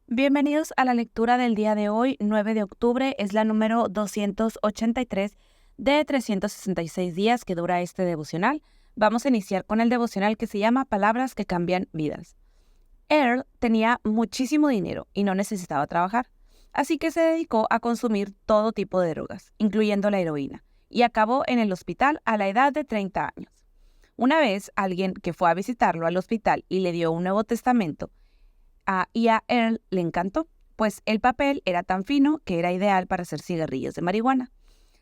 Bienvenidos a la lectura del día de hoy, 9 de octubre, es la número 283 de 366 días que dura este devocional. Vamos a iniciar con el devocional que se llama Palabras que cambian vidas. Earl tenía muchísimo dinero y no necesitaba trabajar, así que se dedicó a consumir todo tipo de drogas, incluyendo la heroína, y acabó en el hospital a la edad de 30 años. Una vez, alguien que fue a visitarlo al hospital y le dio un Nuevo Testamento, y a Earl le encantó, pues el papel era tan fino que era ideal para hacer cigarrillos de marihuana.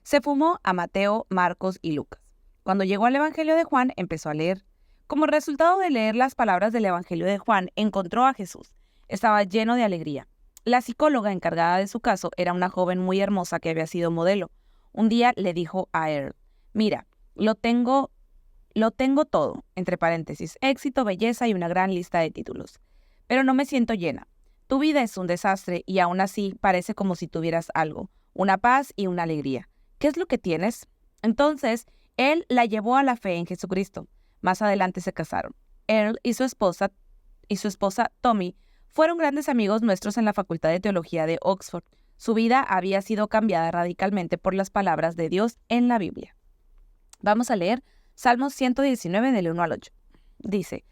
Se fumó a Mateo, Marcos y Lucas. Cuando llegó al Evangelio de Juan, empezó a leer. Como resultado de leer las palabras del Evangelio de Juan, encontró a Jesús. Estaba lleno de alegría. La psicóloga encargada de su caso era una joven muy hermosa que había sido modelo. Un día le dijo a Earl: «Mira, lo tengo todo, entre paréntesis, éxito, belleza y una gran lista de títulos. Pero no me siento llena. Tu vida es un desastre y aún así parece como si tuvieras algo, una paz y una alegría. ¿Qué es lo que tienes?». Entonces, él la llevó a la fe en Jesucristo. Más adelante se casaron. Earl y su esposa Tommy fueron grandes amigos nuestros en la Facultad de Teología de Oxford. Su vida había sido cambiada radicalmente por las palabras de Dios en la Biblia. Vamos a leer Salmos 119 del 1 al 8. Dice: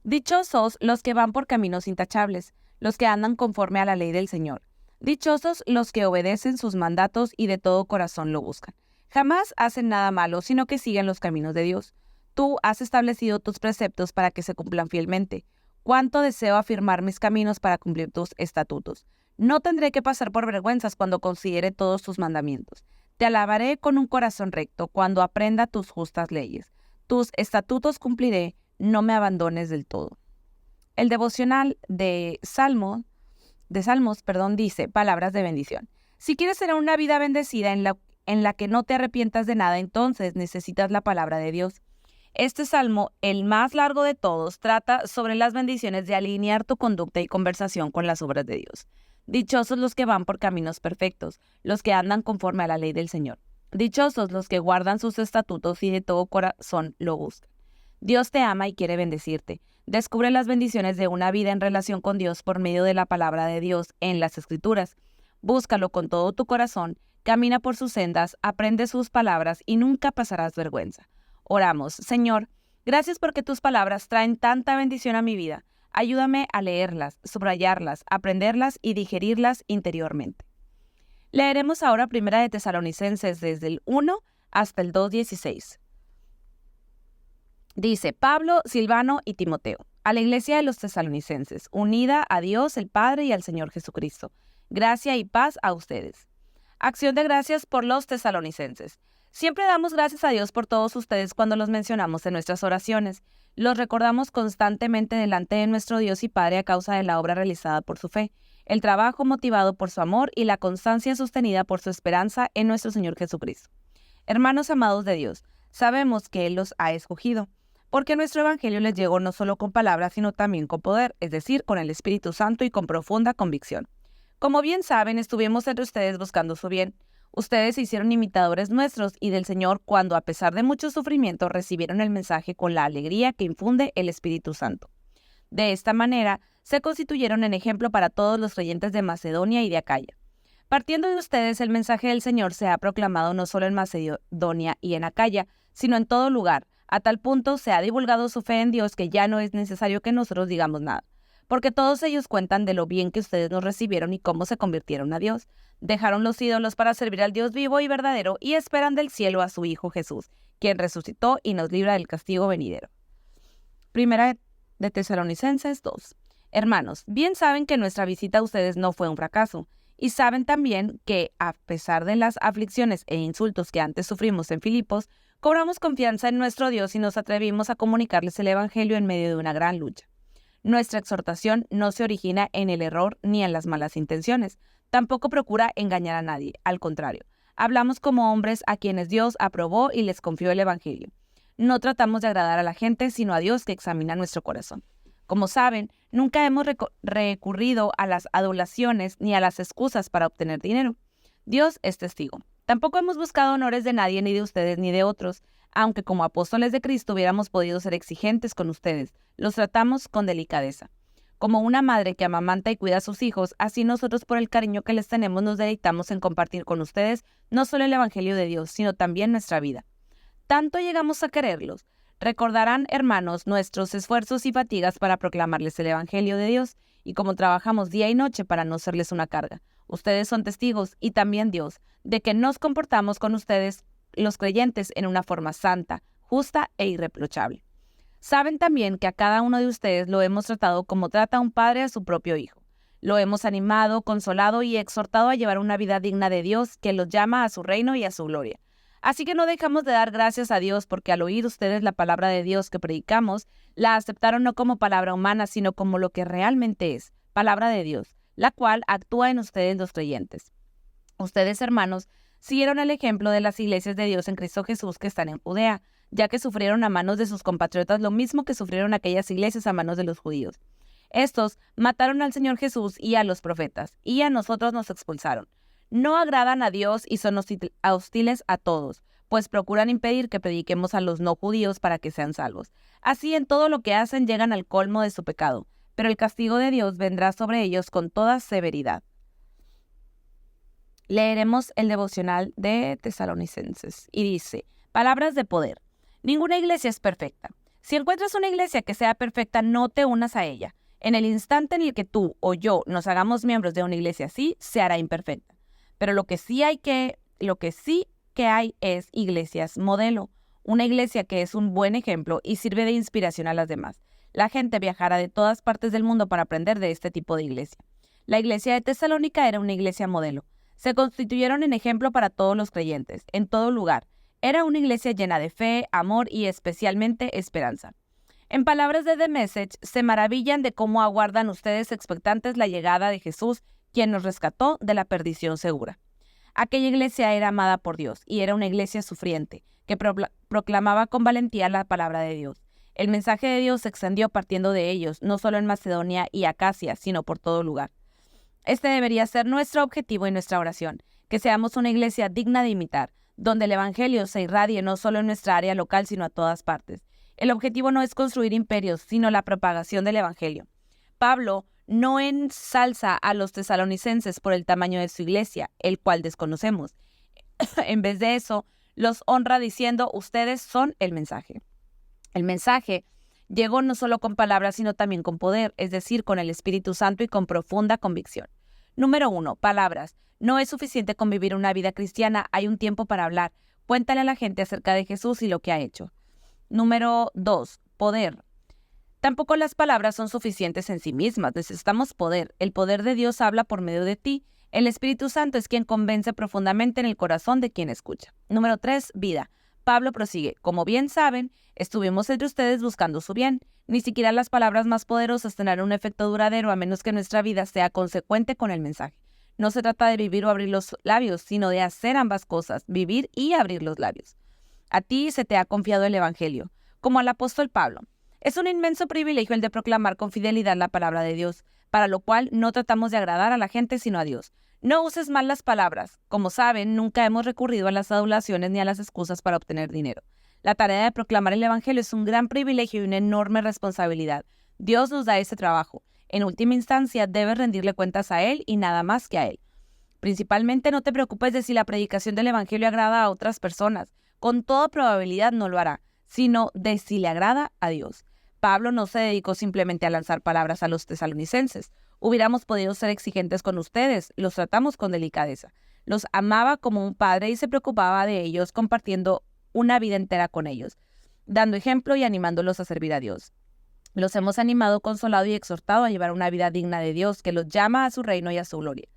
«Dichosos los que van por caminos intachables, los que andan conforme a la ley del Señor. Dichosos los que obedecen sus mandatos y de todo corazón lo buscan. Jamás hacen nada malo, sino que siguen los caminos de Dios. Tú has establecido tus preceptos para que se cumplan fielmente. Cuánto deseo afirmar mis caminos para cumplir tus estatutos. No tendré que pasar por vergüenzas cuando considere todos tus mandamientos. Te alabaré con un corazón recto cuando aprenda tus justas leyes. Tus estatutos cumpliré, no me abandones del todo». El devocional de Salmos, dice palabras de bendición. Si quieres tener una vida bendecida en la que no te arrepientas de nada, entonces necesitas la palabra de Dios. Este salmo, el más largo de todos, trata sobre las bendiciones de alinear tu conducta y conversación con las obras de Dios. Dichosos los que van por caminos perfectos, los que andan conforme a la ley del Señor. Dichosos los que guardan sus estatutos y de todo corazón lo buscan. Dios te ama y quiere bendecirte. Descubre las bendiciones de una vida en relación con Dios por medio de la palabra de Dios en las Escrituras. Búscalo con todo tu corazón, camina por sus sendas, aprende sus palabras y nunca pasarás vergüenza. Oramos. Señor, gracias porque tus palabras traen tanta bendición a mi vida. Ayúdame a leerlas, subrayarlas, aprenderlas y digerirlas interiormente. Leeremos ahora Primera de Tesalonicenses desde el 1 hasta el 2:16. Dice: Pablo, Silvano y Timoteo, a la iglesia de los tesalonicenses, unida a Dios el Padre y al Señor Jesucristo. Gracia y paz a ustedes. Acción de gracias por los tesalonicenses. Siempre damos gracias a Dios por todos ustedes cuando los mencionamos en nuestras oraciones. Los recordamos constantemente delante de nuestro Dios y Padre a causa de la obra realizada por su fe, el trabajo motivado por su amor y la constancia sostenida por su esperanza en nuestro Señor Jesucristo. Hermanos amados de Dios, sabemos que Él los ha escogido, porque nuestro evangelio les llegó no solo con palabras, sino también con poder, es decir, con el Espíritu Santo y con profunda convicción. Como bien saben, estuvimos entre ustedes buscando su bien. Ustedes se hicieron imitadores nuestros y del Señor cuando, a pesar de mucho sufrimiento, recibieron el mensaje con la alegría que infunde el Espíritu Santo. De esta manera, se constituyeron en ejemplo para todos los creyentes de Macedonia y de Acaya. Partiendo de ustedes, el mensaje del Señor se ha proclamado no solo en Macedonia y en Acaya, sino en todo lugar. A tal punto se ha divulgado su fe en Dios que ya no es necesario que nosotros digamos nada, porque todos ellos cuentan de lo bien que ustedes nos recibieron y cómo se convirtieron a Dios. Dejaron los ídolos para servir al Dios vivo y verdadero y esperan del cielo a su Hijo Jesús, quien resucitó y nos libra del castigo venidero. Primera de Tesalonicenses 2. Hermanos, bien saben que nuestra visita a ustedes no fue un fracaso, y saben también que, a pesar de las aflicciones e insultos que antes sufrimos en Filipos, cobramos confianza en nuestro Dios y nos atrevimos a comunicarles el Evangelio en medio de una gran lucha. Nuestra exhortación no se origina en el error ni en las malas intenciones. Tampoco procura engañar a nadie. Al contrario, hablamos como hombres a quienes Dios aprobó y les confió el Evangelio. No tratamos de agradar a la gente, sino a Dios que examina nuestro corazón. Como saben, nunca hemos recurrido a las adulaciones ni a las excusas para obtener dinero. Dios es testigo. Tampoco hemos buscado honores de nadie, ni de ustedes ni de otros, aunque como apóstoles de Cristo hubiéramos podido ser exigentes con ustedes. Los tratamos con delicadeza. Como una madre que amamanta y cuida a sus hijos, así nosotros por el cariño que les tenemos nos deleitamos en compartir con ustedes no solo el Evangelio de Dios, sino también nuestra vida. Tanto llegamos a quererlos. Recordarán, hermanos, nuestros esfuerzos y fatigas para proclamarles el Evangelio de Dios y cómo trabajamos día y noche para no serles una carga. Ustedes son testigos, y también Dios, de que nos comportamos con ustedes, los creyentes, en una forma santa, justa e irreprochable. Saben también que a cada uno de ustedes lo hemos tratado como trata un padre a su propio hijo. Lo hemos animado, consolado y exhortado a llevar una vida digna de Dios, que los llama a su reino y a su gloria. Así que no dejamos de dar gracias a Dios porque al oír ustedes la palabra de Dios que predicamos, la aceptaron no como palabra humana, sino como lo que realmente es, palabra de Dios, la cual actúa en ustedes los creyentes. Ustedes, hermanos, siguieron el ejemplo de las iglesias de Dios en Cristo Jesús que están en Judea, ya que sufrieron a manos de sus compatriotas lo mismo que sufrieron aquellas iglesias a manos de los judíos. Estos mataron al Señor Jesús y a los profetas, y a nosotros nos expulsaron. No agradan a Dios y son hostiles a todos, pues procuran impedir que prediquemos a los no judíos para que sean salvos. Así en todo lo que hacen llegan al colmo de su pecado, pero el castigo de Dios vendrá sobre ellos con toda severidad. Leeremos el devocional de Tesalonicenses y dice: palabras de poder. Ninguna iglesia es perfecta. Si encuentras una iglesia que sea perfecta, no te unas a ella. En el instante en el que tú o yo nos hagamos miembros de una iglesia así, se hará imperfecta. Pero lo que sí que hay es iglesias modelo. Una iglesia que es un buen ejemplo y sirve de inspiración a las demás. La gente viajará de todas partes del mundo para aprender de este tipo de iglesia. La iglesia de Tesalónica era una iglesia modelo. Se constituyeron en ejemplo para todos los creyentes, en todo lugar. Era una iglesia llena de fe, amor y especialmente esperanza. En palabras de The Message, se maravillan de cómo aguardan ustedes expectantes la llegada de Jesús, quien nos rescató de la perdición segura. Aquella iglesia era amada por Dios y era una iglesia sufriente, que proclamaba con valentía la palabra de Dios. El mensaje de Dios se extendió partiendo de ellos, no solo en Macedonia y Acacia, sino por todo lugar. Este debería ser nuestro objetivo y nuestra oración, que seamos una iglesia digna de imitar, donde el Evangelio se irradie no solo en nuestra área local, sino a todas partes. El objetivo no es construir imperios, sino la propagación del Evangelio. Pablo no ensalza a los tesalonicenses por el tamaño de su iglesia, el cual desconocemos. En vez de eso, los honra diciendo: ustedes son el mensaje. El mensaje llegó no solo con palabras, sino también con poder, es decir, con el Espíritu Santo y con profunda convicción. Número 1. Palabras. No es suficiente con vivir una vida cristiana, hay un tiempo para hablar. Cuéntale a la gente acerca de Jesús y lo que ha hecho. Número 2. Poder. Tampoco las palabras son suficientes en sí mismas, necesitamos poder. El poder de Dios habla por medio de ti. El Espíritu Santo es quien convence profundamente en el corazón de quien escucha. Número 3. Vida. Pablo prosigue: como bien saben, estuvimos entre ustedes buscando su bien. Ni siquiera las palabras más poderosas tendrán un efecto duradero a menos que nuestra vida sea consecuente con el mensaje. No se trata de vivir o abrir los labios, sino de hacer ambas cosas, vivir y abrir los labios. A ti se te ha confiado el Evangelio, como al apóstol Pablo. Es un inmenso privilegio el de proclamar con fidelidad la palabra de Dios, para lo cual no tratamos de agradar a la gente sino a Dios. No uses mal las palabras. Como saben, nunca hemos recurrido a las adulaciones ni a las excusas para obtener dinero. La tarea de proclamar el Evangelio es un gran privilegio y una enorme responsabilidad. Dios nos da ese trabajo. En última instancia, debes rendirle cuentas a Él y nada más que a Él. Principalmente, no te preocupes de si la predicación del Evangelio agrada a otras personas. Con toda probabilidad no lo hará, sino de si le agrada a Dios. Pablo no se dedicó simplemente a lanzar palabras a los tesalonicenses. Hubiéramos podido ser exigentes con ustedes, los tratamos con delicadeza. Los amaba como un padre y se preocupaba de ellos, compartiendo una vida entera con ellos, dando ejemplo y animándolos a servir a Dios. Los hemos animado, consolado y exhortado a llevar una vida digna de Dios, que los llama a su reino y a su gloria.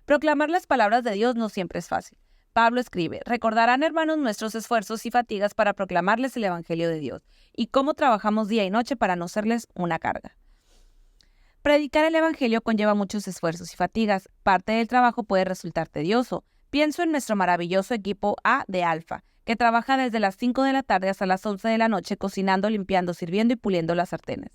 Proclamar las palabras de Dios no siempre es fácil. Pablo escribe: recordarán, hermanos, nuestros esfuerzos y fatigas para proclamarles el Evangelio de Dios, y cómo trabajamos día y noche para no serles una carga. Predicar el Evangelio conlleva muchos esfuerzos y fatigas. Parte del trabajo puede resultar tedioso. Pienso en nuestro maravilloso equipo A de Alfa, que trabaja desde las 5 de la tarde hasta las 11 de la noche cocinando, limpiando, sirviendo y puliendo las sartenes.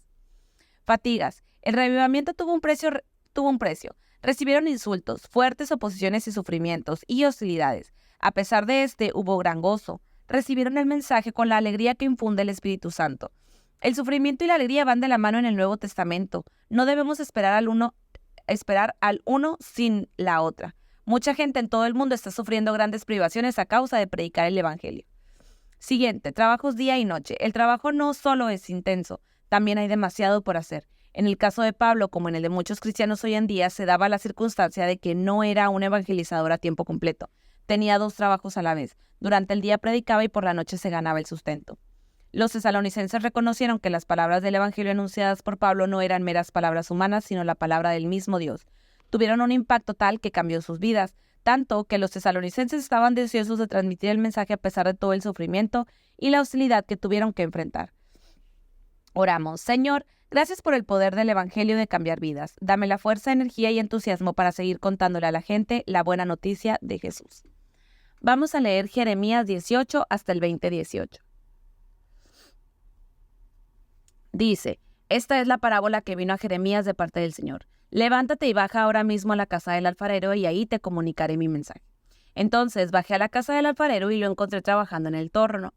Fatigas. El reavivamiento tuvo un precio. Recibieron insultos, fuertes oposiciones y sufrimientos y hostilidades. A pesar de hubo gran gozo. Recibieron el mensaje con la alegría que infunde el Espíritu Santo. El sufrimiento y la alegría van de la mano en el Nuevo Testamento. No debemos esperar al uno sin la otra. Mucha gente en todo el mundo está sufriendo grandes privaciones a causa de predicar el Evangelio. Siguiente, trabajos día y noche. El trabajo no solo es intenso, también hay demasiado por hacer. En el caso de Pablo, como en el de muchos cristianos hoy en día, se daba la circunstancia de que no era un evangelizador a tiempo completo. Tenía 2 trabajos a la vez. Durante el día predicaba y por la noche se ganaba el sustento. Los tesalonicenses reconocieron que las palabras del Evangelio anunciadas por Pablo no eran meras palabras humanas, sino la palabra del mismo Dios. Tuvieron un impacto tal que cambió sus vidas, tanto que los tesalonicenses estaban deseosos de transmitir el mensaje a pesar de todo el sufrimiento y la hostilidad que tuvieron que enfrentar. Oramos. Señor, gracias por el poder del Evangelio de cambiar vidas. Dame la fuerza, energía y entusiasmo para seguir contándole a la gente la buena noticia de Jesús. Vamos a leer Jeremías 18 hasta el 20:18. Dice, esta es la parábola que vino a Jeremías de parte del Señor. Levántate y baja ahora mismo a la casa del alfarero y ahí te comunicaré mi mensaje. Entonces bajé a la casa del alfarero y lo encontré trabajando en el torno,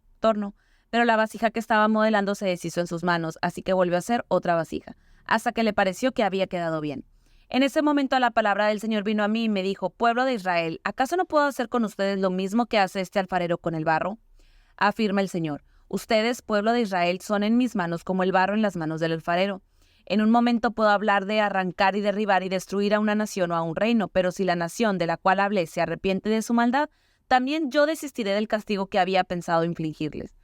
pero la vasija que estaba modelando se deshizo en sus manos, así que volvió a hacer otra vasija, hasta que le pareció que había quedado bien. En ese momento la palabra del Señor vino a mí y me dijo, pueblo de Israel, ¿acaso no puedo hacer con ustedes lo mismo que hace este alfarero con el barro? Afirma el Señor. Ustedes, pueblo de Israel, son en mis manos como el barro en las manos del alfarero. En un momento puedo hablar de arrancar y derribar y destruir a una nación o a un reino, pero si la nación de la cual hablé se arrepiente de su maldad, también yo desistiré del castigo que había pensado infligirles.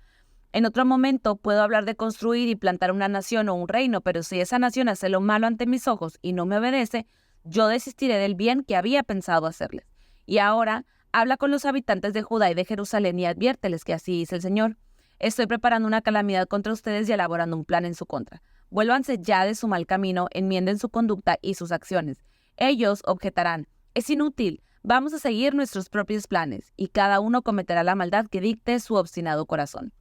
En otro momento puedo hablar de construir y plantar una nación o un reino, pero si esa nación hace lo malo ante mis ojos y no me obedece, yo desistiré del bien que había pensado hacerles. Y ahora, habla con los habitantes de Judá y de Jerusalén y adviérteles que así dice el Señor. Estoy preparando una calamidad contra ustedes y elaborando un plan en su contra. Vuélvanse ya de su mal camino, enmienden su conducta y sus acciones. Ellos objetarán, es inútil, vamos a seguir nuestros propios planes, y cada uno cometerá la maldad que dicte su obstinado corazón.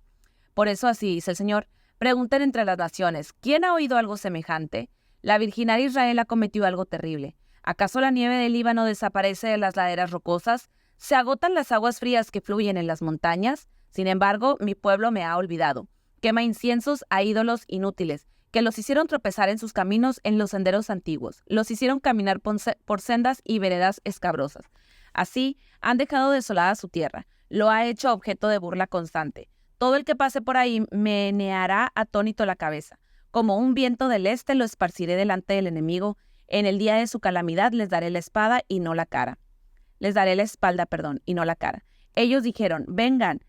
Por eso así dice el Señor, pregunten entre las naciones, ¿quién ha oído algo semejante? La virginal Israel ha cometido algo terrible. ¿Acaso la nieve del Líbano desaparece de las laderas rocosas? ¿Se agotan las aguas frías que fluyen en las montañas? Sin embargo, mi pueblo me ha olvidado. Quema inciensos a ídolos inútiles, que los hicieron tropezar en sus caminos en los senderos antiguos. Los hicieron caminar por sendas y veredas escabrosas. Así, han dejado desolada su tierra. Lo ha hecho objeto de burla constante. Todo el que pase por ahí meneará atónito la cabeza. Como un viento del este lo esparciré delante del enemigo. En el día de su calamidad les daré la espada y no la cara. Les daré la espalda, y no la cara. Ellos dijeron, vengan,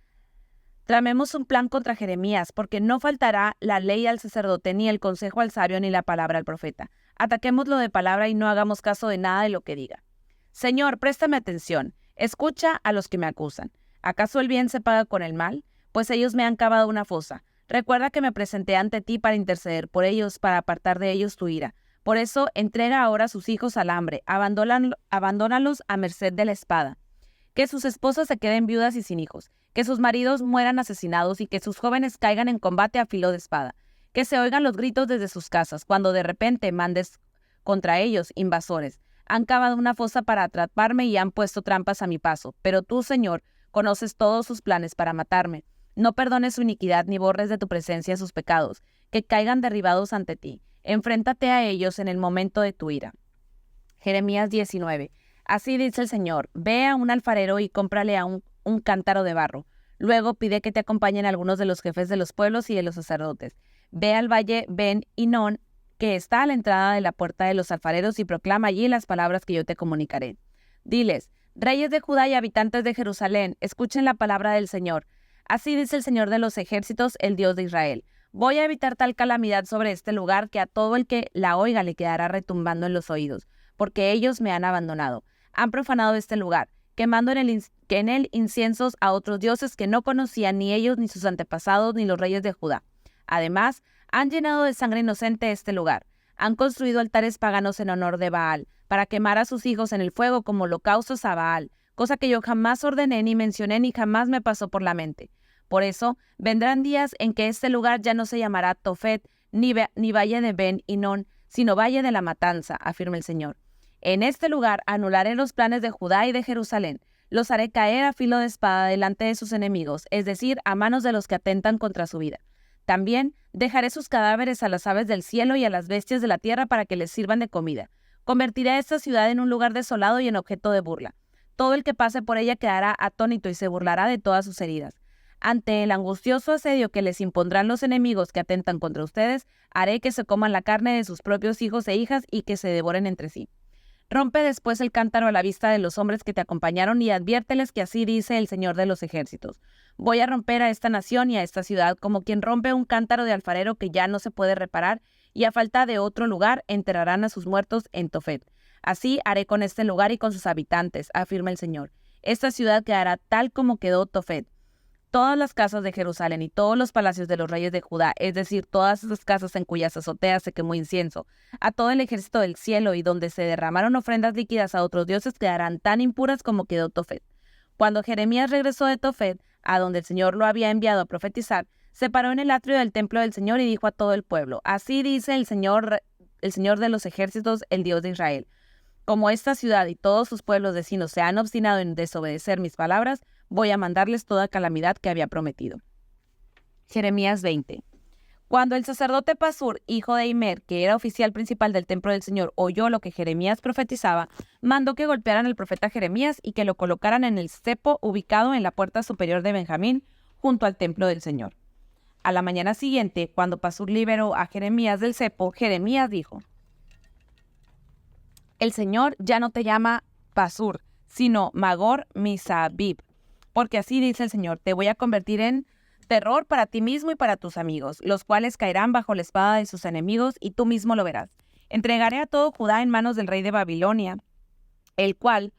tramemos un plan contra Jeremías, porque no faltará la ley al sacerdote, ni el consejo al sabio, ni la palabra al profeta. Ataquémoslo de palabra y no hagamos caso de nada de lo que diga. Señor, préstame atención. Escucha a los que me acusan. ¿Acaso el bien se paga con el mal? Pues ellos me han cavado una fosa. Recuerda que me presenté ante ti para interceder por ellos, para apartar de ellos tu ira. Por eso, entrega ahora a sus hijos al hambre, abandónalos a merced de la espada. Que sus esposas se queden viudas y sin hijos, que sus maridos mueran asesinados y que sus jóvenes caigan en combate a filo de espada. Que se oigan los gritos desde sus casas, cuando de repente mandes contra ellos invasores. Han cavado una fosa para atraparme y han puesto trampas a mi paso. Pero tú, Señor, conoces todos sus planes para matarme. No perdones su iniquidad ni borres de tu presencia sus pecados, que caigan derribados ante ti. Enfréntate a ellos en el momento de tu ira. Jeremías 19. Así dice el Señor, ve a un alfarero y cómprale a un cántaro de barro. Luego pide que te acompañen algunos de los jefes de los pueblos y de los sacerdotes. Ve al valle Ben Hinnom, que está a la entrada de la puerta de los alfareros, y proclama allí las palabras que yo te comunicaré. Diles, reyes de Judá y habitantes de Jerusalén, escuchen la palabra del Señor. Así dice el Señor de los ejércitos, el Dios de Israel. Voy a evitar tal calamidad sobre este lugar que a todo el que la oiga le quedará retumbando en los oídos, porque ellos me han abandonado. Han profanado este lugar, quemando en él inciensos a otros dioses que no conocían ni ellos, ni sus antepasados, ni los reyes de Judá. Además, han llenado de sangre inocente este lugar. Han construido altares paganos en honor de Baal, para quemar a sus hijos en el fuego como holocaustos a Baal, cosa que yo jamás ordené, ni mencioné, ni jamás me pasó por la mente. Por eso, vendrán días en que este lugar ya no se llamará Tofet, ni Valle de Ben Hinnom, sino Valle de la Matanza, afirma el Señor. En este lugar anularé los planes de Judá y de Jerusalén. Los haré caer a filo de espada delante de sus enemigos, es decir, a manos de los que atentan contra su vida. También dejaré sus cadáveres a las aves del cielo y a las bestias de la tierra para que les sirvan de comida. Convertiré a esta ciudad en un lugar desolado y en objeto de burla. Todo el que pase por ella quedará atónito y se burlará de todas sus heridas. Ante el angustioso asedio que les impondrán los enemigos que atentan contra ustedes, haré que se coman la carne de sus propios hijos e hijas y que se devoren entre sí. Rompe después el cántaro a la vista de los hombres que te acompañaron y adviérteles que así dice el Señor de los ejércitos. Voy a romper a esta nación y a esta ciudad como quien rompe un cántaro de alfarero que ya no se puede reparar, y a falta de otro lugar enterrarán a sus muertos en Tofet. Así haré con este lugar y con sus habitantes, afirma el Señor. Esta ciudad quedará tal como quedó Tofet. Todas las casas de Jerusalén y todos los palacios de los reyes de Judá, es decir, todas esas casas en cuyas azoteas se quemó incienso, a todo el ejército del cielo y donde se derramaron ofrendas líquidas a otros dioses, quedarán tan impuras como quedó Tofet. Cuando Jeremías regresó de Tofet, a donde el Señor lo había enviado a profetizar, se paró en el atrio del templo del Señor y dijo a todo el pueblo: Así dice el Señor de los ejércitos, el Dios de Israel. Como esta ciudad y todos sus pueblos vecinos se han obstinado en desobedecer mis palabras, voy a mandarles toda calamidad que había prometido. Jeremías 20. Cuando el sacerdote Pasur, hijo de Imer, que era oficial principal del templo del Señor, oyó lo que Jeremías profetizaba, mandó que golpearan al profeta Jeremías y que lo colocaran en el cepo ubicado en la puerta superior de Benjamín, junto al templo del Señor. A la mañana siguiente, cuando Pasur liberó a Jeremías del cepo, Jeremías dijo: El Señor ya no te llama Pasur, sino Magor Misabib, porque así dice el Señor: te voy a convertir en terror para ti mismo y para tus amigos, los cuales caerán bajo la espada de sus enemigos, y tú mismo lo verás. Entregaré a todo Judá en manos del rey de Babilonia, el cual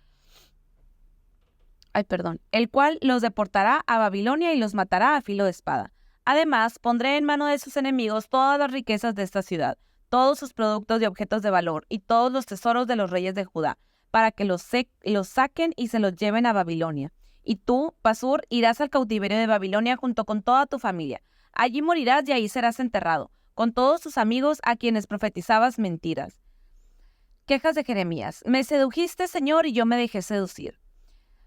los deportará a Babilonia y los matará a filo de espada. Además, pondré en mano de sus enemigos todas las riquezas de esta ciudad, todos sus productos y objetos de valor, y todos los tesoros de los reyes de Judá, para que los saquen y se los lleven a Babilonia. Y tú, Pasur, irás al cautiverio de Babilonia junto con toda tu familia. Allí morirás y ahí serás enterrado, con todos tus amigos a quienes profetizabas mentiras. Quejas de Jeremías. Me sedujiste, Señor, y yo me dejé seducir.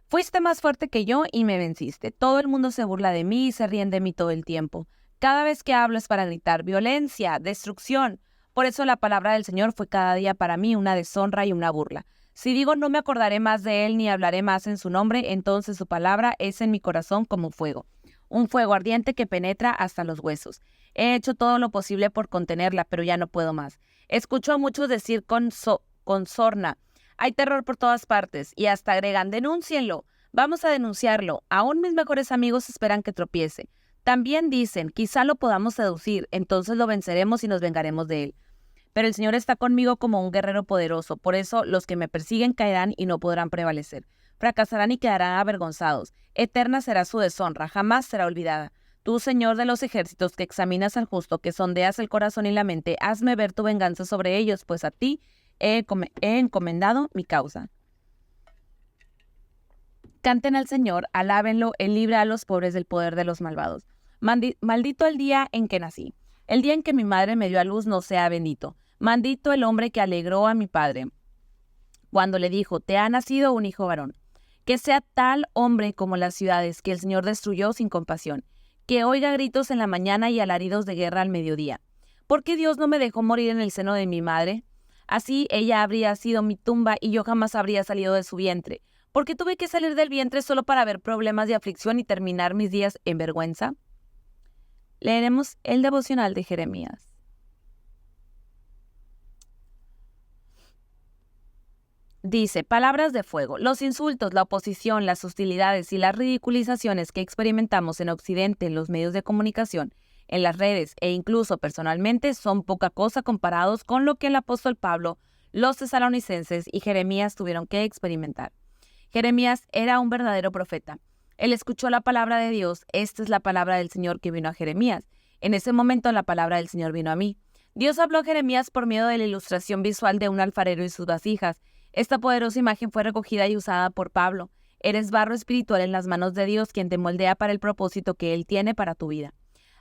Fuiste más fuerte que yo y me venciste. Todo el mundo se burla de mí y se ríen de mí todo el tiempo. Cada vez que hablo es para gritar violencia, destrucción. Por eso la palabra del Señor fue cada día para mí una deshonra y una burla. Si digo no me acordaré más de él ni hablaré más en su nombre, entonces su palabra es en mi corazón como fuego, un fuego ardiente que penetra hasta los huesos. He hecho todo lo posible por contenerla, pero ya no puedo más. Escucho a muchos decir con sorna: hay terror por todas partes, y hasta agregan: denúncienlo, vamos a denunciarlo. Aún mis mejores amigos esperan que tropiece. También dicen: quizá lo podamos seducir, entonces lo venceremos y nos vengaremos de él. Pero el Señor está conmigo como un guerrero poderoso, por eso los que me persiguen caerán y no podrán prevalecer. Fracasarán y quedarán avergonzados. Eterna será su deshonra, jamás será olvidada. Tú, Señor de los ejércitos, que examinas al justo, que sondeas el corazón y la mente, hazme ver tu venganza sobre ellos, pues a ti he encomendado mi causa. Canten al Señor, alábenlo, Él libra a los pobres del poder de los malvados. Maldito el día en que nací. El día en que mi madre me dio a luz no sea bendito. Maldito el hombre que alegró a mi padre cuando le dijo: te ha nacido un hijo varón. Que sea tal hombre como las ciudades que el Señor destruyó sin compasión. Que oiga gritos en la mañana y alaridos de guerra al mediodía. ¿Por qué Dios no me dejó morir en el seno de mi madre? Así ella habría sido mi tumba y yo jamás habría salido de su vientre. ¿Por qué tuve que salir del vientre solo para ver problemas de aflicción y terminar mis días en vergüenza? Leeremos el devocional de Jeremías. Dice: palabras de fuego. Los insultos, la oposición, las hostilidades y las ridiculizaciones que experimentamos en Occidente en los medios de comunicación, en las redes e incluso personalmente son poca cosa comparados con lo que el apóstol Pablo, los tesalonicenses y Jeremías tuvieron que experimentar. Jeremías era un verdadero profeta. Él escuchó la palabra de Dios. Esta es la palabra del Señor que vino a Jeremías. En ese momento la palabra del Señor vino a mí. Dios habló a Jeremías por medio de la ilustración visual de un alfarero y sus vasijas. Esta poderosa imagen fue recogida y usada por Pablo. Eres barro espiritual en las manos de Dios, quien te moldea para el propósito que Él tiene para tu vida.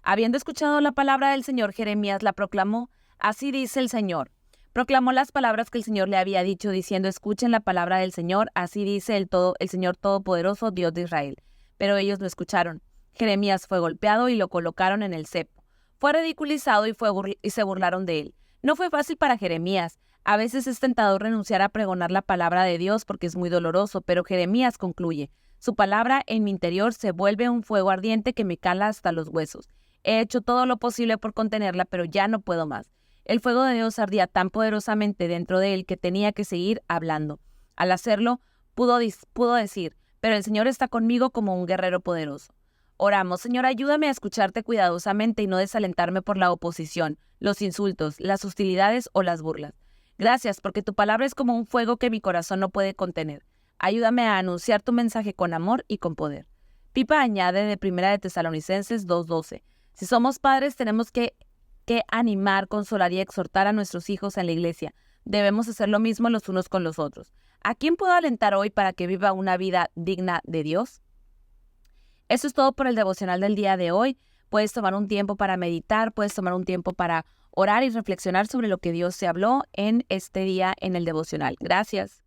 Habiendo escuchado la palabra del Señor, Jeremías la proclamó. Así dice el Señor. Proclamó las palabras que el Señor le había dicho, diciendo: escuchen la palabra del Señor, así dice el Señor Todopoderoso, Dios de Israel. Pero ellos no escucharon. Jeremías fue golpeado y lo colocaron en el cepo. Fue ridiculizado y se burlaron de él. No fue fácil para Jeremías. A veces es tentador renunciar a pregonar la palabra de Dios porque es muy doloroso, pero Jeremías concluye: su palabra en mi interior se vuelve un fuego ardiente que me cala hasta los huesos. He hecho todo lo posible por contenerla, pero ya no puedo más. El fuego de Dios ardía tan poderosamente dentro de él que tenía que seguir hablando. Al hacerlo, pudo decir: pero el Señor está conmigo como un guerrero poderoso. Oramos: Señor, ayúdame a escucharte cuidadosamente y no desalentarme por la oposición, los insultos, las hostilidades o las burlas. Gracias, porque tu palabra es como un fuego que mi corazón no puede contener. Ayúdame a anunciar tu mensaje con amor y con poder. Pipa añade de 1 de Tesalonicenses 2:12. Si somos padres, tenemos que animar, consolar y exhortar a nuestros hijos en la iglesia. Debemos hacer lo mismo los unos con los otros. ¿A quién puedo alentar hoy para que viva una vida digna de Dios? Eso es todo por el devocional del día de hoy. Puedes tomar un tiempo para meditar, puedes tomar un tiempo para orar y reflexionar sobre lo que Dios te habló en este día en el devocional. Gracias.